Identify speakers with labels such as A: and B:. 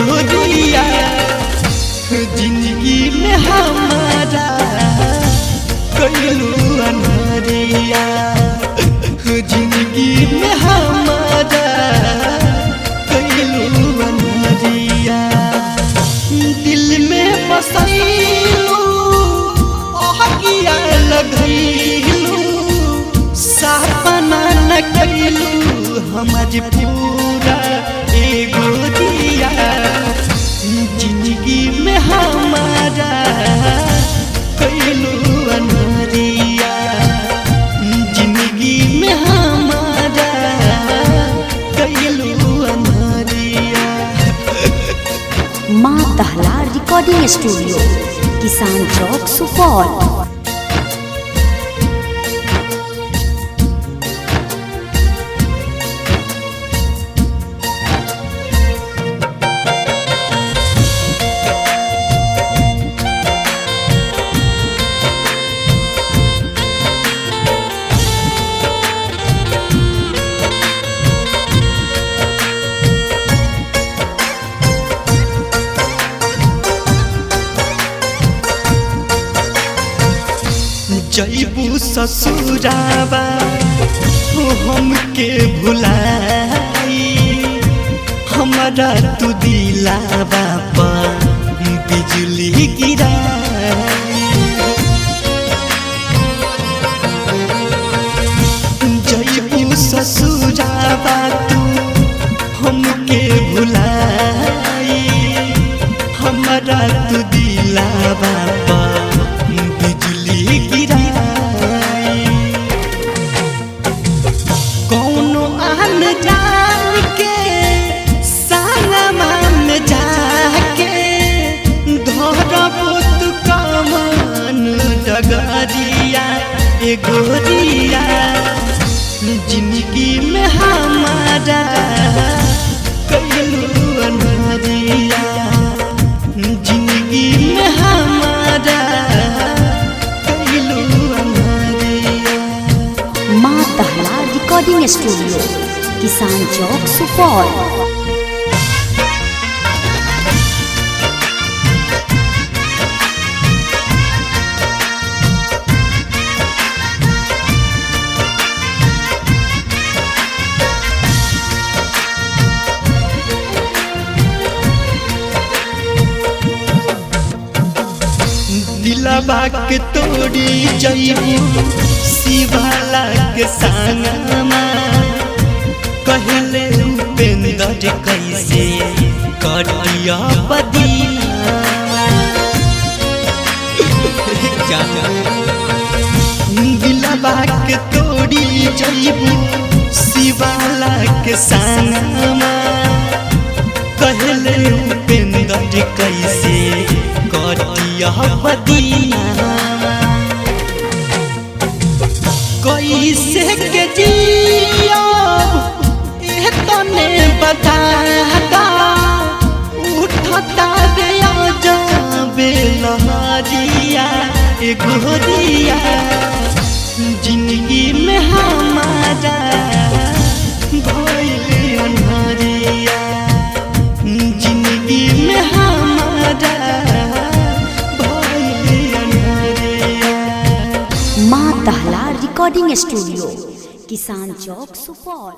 A: गोरिया जिंदगी में हमारा कैलू अनहरिया जिंदगी में हमारा कैलू अनहरिया दिल में बसैलू किया लगैलू सपना न कैलू हमार पूरा एगो दिया जिंदगी में हमारा कैलू अनहरिया जिंदगी में हमारा कैलू अनहरिया।
B: माँ दहला रिकॉर्डिंग स्टूडियो, किसान चौक, सुपौल।
A: जैबू ससुराबा हमके भुलाई हमारा तू दिलावा पर बिजली गिराई। जैबू ससुराबा तू हमके भुलाई हमारा तू दिलावा पर बिजली गिराई। कौनो आन जान के सानमा में जाके धरबो तू कमान डगरिया ए गोरिया जिंदगी में हमारा कैलू अनहरिया जिंदगी में हमारा कैलू अनहरिया।
B: माँ दहला रिकॉर्डिंग स्टूडियो, किसान चौक, सुपौल।
A: दिलवा के तोड़ी जइबू शिवाला के संगमा कहले उपेंद्र कैसे कटिया बदीना। दिलवा के तोड़ी जइबू शिवाला के संगमा कहले उपेंद्र कैसे कटिया बदीना। कैसे के जियब तने बता उठता रे जाबे लहरिया ए गोरिया जिंदगी में हमारा भइल अनहरिया जिंदगी में हमारा
B: माँ दहला रिकॉर्डिंग स्टूडियो, किसान चौक, सुपौल।